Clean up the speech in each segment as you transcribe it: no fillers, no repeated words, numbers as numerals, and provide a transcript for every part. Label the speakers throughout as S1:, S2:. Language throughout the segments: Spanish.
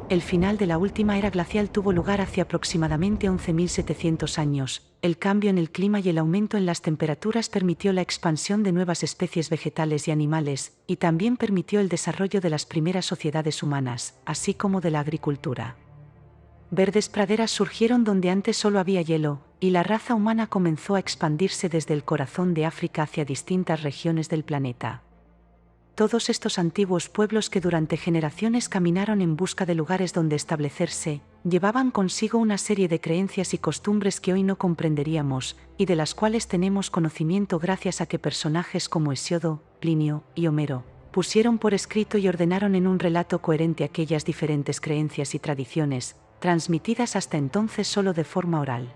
S1: El final de la última era glacial tuvo lugar hace aproximadamente 11.700 años. El cambio en el clima y el aumento en las temperaturas permitió la expansión de nuevas especies vegetales y animales, y también permitió el desarrollo de las primeras sociedades humanas, así como de la agricultura. Verdes praderas surgieron donde antes solo había hielo, y la raza humana comenzó a expandirse desde el corazón de África hacia distintas regiones del planeta. Todos estos antiguos pueblos que durante generaciones caminaron en busca de lugares donde establecerse, llevaban consigo una serie de creencias y costumbres que hoy no comprenderíamos, y de las cuales tenemos conocimiento gracias a que personajes como Hesiodo, Plinio y Homero pusieron por escrito y ordenaron en un relato coherente aquellas diferentes creencias y tradiciones, transmitidas hasta entonces solo de forma oral.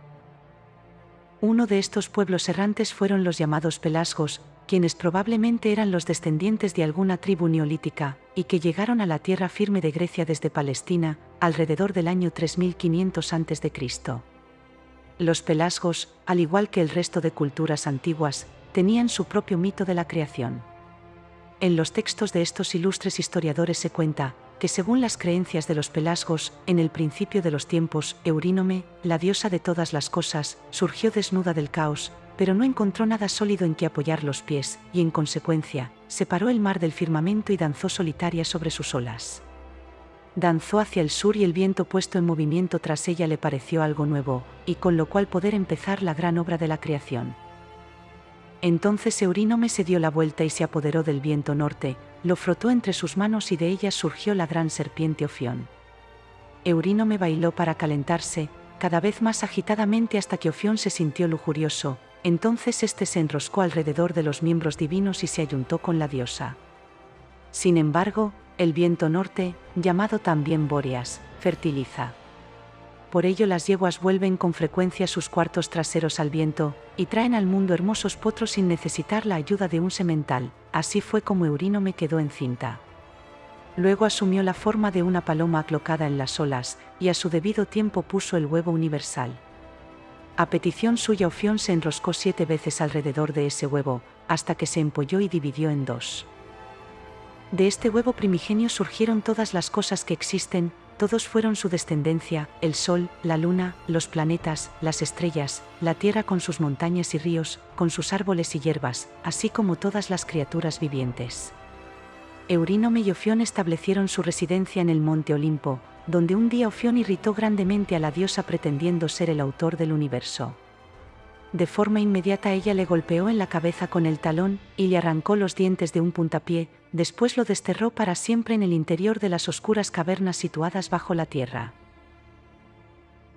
S1: Uno de estos pueblos errantes fueron los llamados pelasgos, quienes probablemente eran los descendientes de alguna tribu neolítica, y que llegaron a la tierra firme de Grecia desde Palestina, alrededor del año 3500 a.C. Los pelasgos, al igual que el resto de culturas antiguas, tenían su propio mito de la creación. En los textos de estos ilustres historiadores se cuenta que según las creencias de los pelasgos, en el principio de los tiempos, Eurínome, la diosa de todas las cosas, surgió desnuda del caos, pero no encontró nada sólido en que apoyar los pies, y en consecuencia, separó el mar del firmamento y danzó solitaria sobre sus olas. Danzó hacia el sur y el viento puesto en movimiento tras ella le pareció algo nuevo, y con lo cual poder empezar la gran obra de la creación. Entonces Eurínome se dio la vuelta y se apoderó del viento norte, lo frotó entre sus manos y de ellas surgió la gran serpiente Ofión. Eurínome bailó para calentarse, cada vez más agitadamente hasta que Ofión se sintió lujurioso, entonces éste se enroscó alrededor de los miembros divinos y se ayuntó con la diosa. Sin embargo, el viento norte, llamado también Bóreas, fertiliza. Por ello las yeguas vuelven con frecuencia sus cuartos traseros al viento, y traen al mundo hermosos potros sin necesitar la ayuda de un semental. Así fue como Eurínome quedó encinta. Luego asumió la forma de una paloma aclocada en las olas, y a su debido tiempo puso el huevo universal. A petición suya Ofión se enroscó 7 veces alrededor de ese huevo, hasta que se empolló y dividió en 2. De este huevo primigenio surgieron todas las cosas que existen. Todos fueron su descendencia, el sol, la luna, los planetas, las estrellas, la tierra con sus montañas y ríos, con sus árboles y hierbas, así como todas las criaturas vivientes. Eurínome y Ofión establecieron su residencia en el monte Olimpo, donde un día Ofión irritó grandemente a la diosa pretendiendo ser el autor del universo. De forma inmediata ella le golpeó en la cabeza con el talón y le arrancó los dientes de un puntapié, después lo desterró para siempre en el interior de las oscuras cavernas situadas bajo la tierra.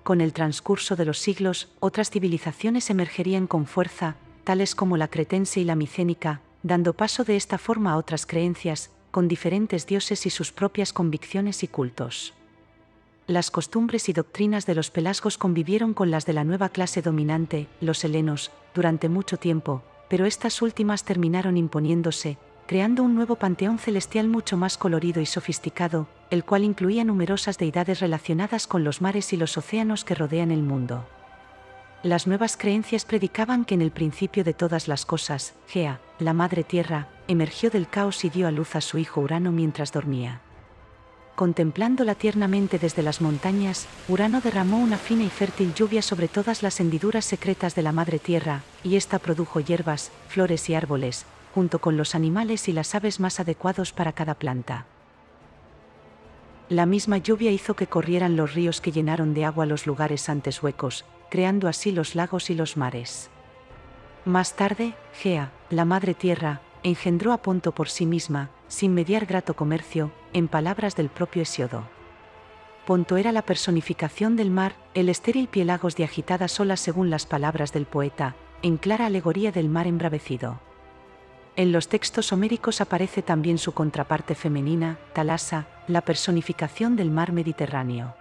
S1: Con el transcurso de los siglos, otras civilizaciones emergerían con fuerza, tales como la cretense y la micénica, dando paso de esta forma a otras creencias, con diferentes dioses y sus propias convicciones y cultos. Las costumbres y doctrinas de los pelasgos convivieron con las de la nueva clase dominante, los helenos, durante mucho tiempo, pero estas últimas terminaron imponiéndose, creando un nuevo panteón celestial mucho más colorido y sofisticado, el cual incluía numerosas deidades relacionadas con los mares y los océanos que rodean el mundo. Las nuevas creencias predicaban que en el principio de todas las cosas, Gea, la madre tierra, emergió del caos y dio a luz a su hijo Urano mientras dormía. Contemplándola tiernamente desde las montañas, Urano derramó una fina y fértil lluvia sobre todas las hendiduras secretas de la madre tierra, y ésta produjo hierbas, flores y árboles, junto con los animales y las aves más adecuados para cada planta. La misma lluvia hizo que corrieran los ríos que llenaron de agua los lugares antes huecos, creando así los lagos y los mares. Más tarde, Gea, la madre tierra, engendró a Ponto por sí misma, sin mediar grato comercio, en palabras del propio Hesiodo. Ponto era la personificación del mar, el estéril piélagos de agitadas olas según las palabras del poeta, en clara alegoría del mar embravecido. En los textos homéricos aparece también su contraparte femenina, Talasa, la personificación del mar Mediterráneo.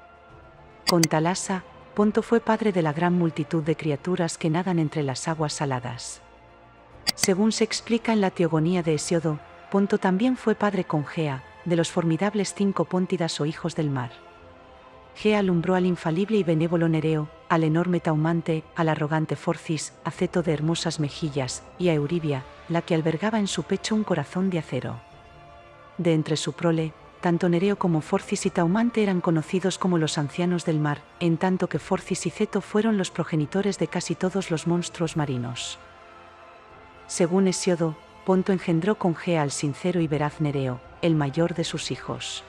S1: Con Talasa, Ponto fue padre de la gran multitud de criaturas que nadan entre las aguas saladas. Según se explica en la Teogonía de Hesiodo, Ponto también fue padre con Gea, de los formidables 5 Póntidas o hijos del mar. Gea alumbró al infalible y benévolo Nereo, al enorme Taumante, al arrogante Forcis, a Ceto de hermosas mejillas, y a Euribia, la que albergaba en su pecho un corazón de acero. De entre su prole, tanto Nereo como Forcis y Taumante eran conocidos como los ancianos del mar, en tanto que Forcis y Ceto fueron los progenitores de casi todos los monstruos marinos. Según Hesiodo, Ponto engendró con Gea al sincero y veraz Nereo, el mayor de sus hijos.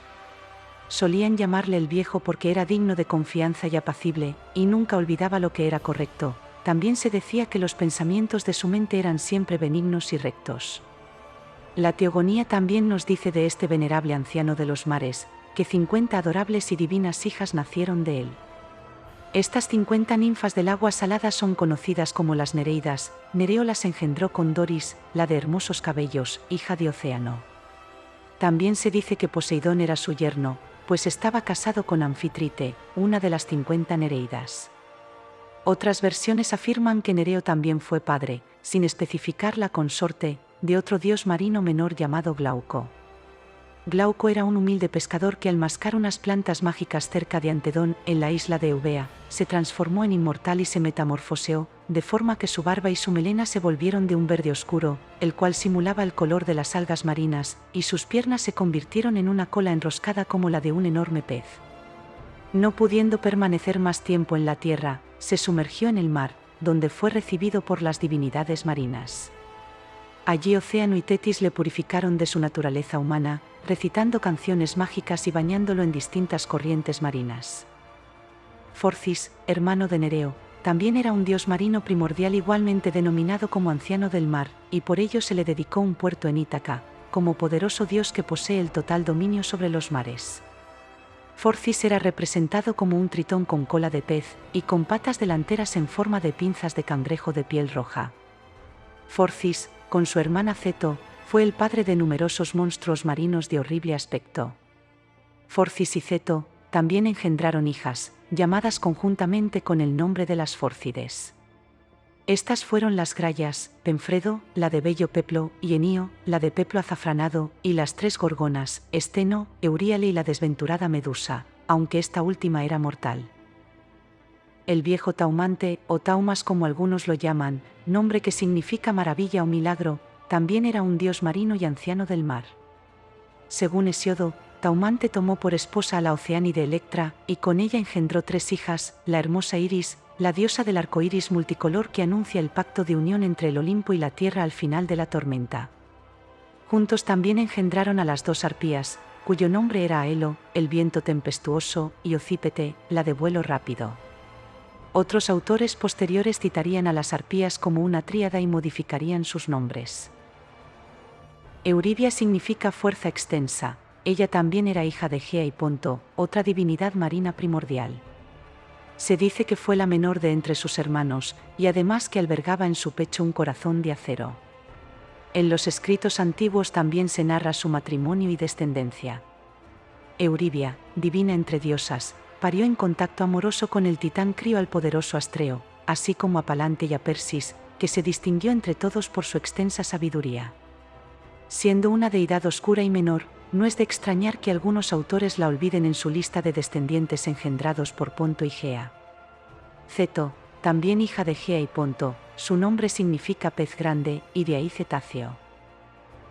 S1: Solían llamarle el viejo porque era digno de confianza y apacible, y nunca olvidaba lo que era correcto. También se decía que los pensamientos de su mente eran siempre benignos y rectos. La teogonía también nos dice de este venerable anciano de los mares, que 50 adorables y divinas hijas nacieron de él. Estas 50 ninfas del agua salada son conocidas como las Nereidas. Nereo las engendró con Doris, la de hermosos cabellos, hija de Océano. También se dice que Poseidón era su yerno, pues estaba casado con Anfitrite, una de las 50 Nereidas. Otras versiones afirman que Nereo también fue padre, sin especificar la consorte, de otro dios marino menor llamado Glauco. Glauco era un humilde pescador que al mascar unas plantas mágicas cerca de Antedón, en la isla de Eubea, se transformó en inmortal y se metamorfoseó, de forma que su barba y su melena se volvieron de un verde oscuro, el cual simulaba el color de las algas marinas, y sus piernas se convirtieron en una cola enroscada como la de un enorme pez. No pudiendo permanecer más tiempo en la tierra, se sumergió en el mar, donde fue recibido por las divinidades marinas. Allí Océano y Tetis le purificaron de su naturaleza humana, recitando canciones mágicas y bañándolo en distintas corrientes marinas. Forcis, hermano de Nereo, también era un dios marino primordial igualmente denominado como anciano del mar, y por ello se le dedicó un puerto en Ítaca, como poderoso dios que posee el total dominio sobre los mares. Forcis era representado como un tritón con cola de pez, y con patas delanteras en forma de pinzas de cangrejo de piel roja. Forcis, con su hermana Ceto, fue el padre de numerosos monstruos marinos de horrible aspecto. Forcis y Ceto también engendraron hijas, llamadas conjuntamente con el nombre de las Fórcides. Estas fueron las Grayas, Penfredo, la de bello peplo, y Enio, la de peplo azafranado, y las 3 gorgonas, Esteno, Euríale y la desventurada Medusa, aunque esta última era mortal. El viejo Taumante, o Taumas como algunos lo llaman, nombre que significa maravilla o milagro, también era un dios marino y anciano del mar. Según Hesiodo, Taumante tomó por esposa a la oceánide Electra, y con ella engendró 3 hijas, la hermosa Iris, la diosa del arco iris multicolor que anuncia el pacto de unión entre el Olimpo y la tierra al final de la tormenta. Juntos también engendraron a las 2 arpías, cuyo nombre era Aelo, el viento tempestuoso, y Ocípete, la de vuelo rápido. Otros autores posteriores citarían a las arpías como una tríada y modificarían sus nombres. Euribia significa fuerza extensa. Ella también era hija de Gea y Ponto, otra divinidad marina primordial. Se dice que fue la menor de entre sus hermanos, y además que albergaba en su pecho un corazón de acero. En los escritos antiguos también se narra su matrimonio y descendencia. Euribia, divina entre diosas, parió en contacto amoroso con el titán Crio al poderoso Astreo, así como a Palante y a Persis, que se distinguió entre todos por su extensa sabiduría. Siendo una deidad oscura y menor, no es de extrañar que algunos autores la olviden en su lista de descendientes engendrados por Ponto y Gea. Ceto, también hija de Gea y Ponto, su nombre significa pez grande, y de ahí cetáceo.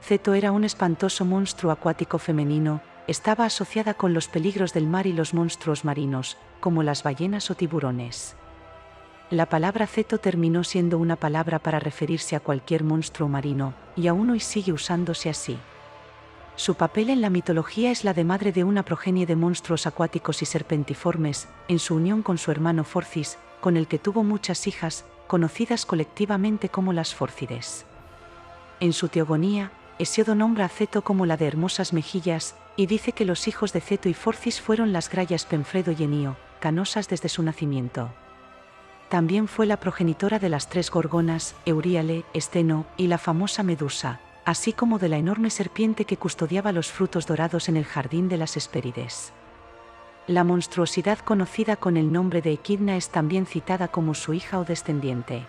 S1: Ceto era un espantoso monstruo acuático femenino, estaba asociada con los peligros del mar y los monstruos marinos, como las ballenas o tiburones. La palabra ceto terminó siendo una palabra para referirse a cualquier monstruo marino, y aún hoy sigue usándose así. Su papel en la mitología es la de madre de una progenie de monstruos acuáticos y serpentiformes, en su unión con su hermano Forcis, con el que tuvo muchas hijas, conocidas colectivamente como las Fórcides. En su teogonía, Hesiodo nombra a Ceto como la de hermosas mejillas, y dice que los hijos de Ceto y Forcis fueron las Grayas Penfredo y Enio, canosas desde su nacimiento. También fue la progenitora de las 3 gorgonas, Euríale, Esteno, y la famosa Medusa, así como de la enorme serpiente que custodiaba los frutos dorados en el jardín de las Hespérides. La monstruosidad conocida con el nombre de Equidna es también citada como su hija o descendiente.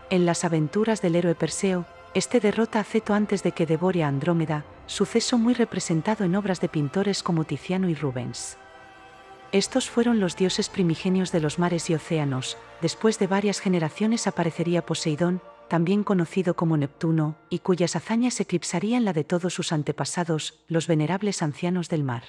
S1: En las aventuras del héroe Perseo, este derrota a Ceto antes de que devore a Andrómeda, suceso muy representado en obras de pintores como Tiziano y Rubens. Estos fueron los dioses primigenios de los mares y océanos. Después de varias generaciones aparecería Poseidón, también conocido como Neptuno, y cuyas hazañas eclipsarían la de todos sus antepasados, los venerables ancianos del mar.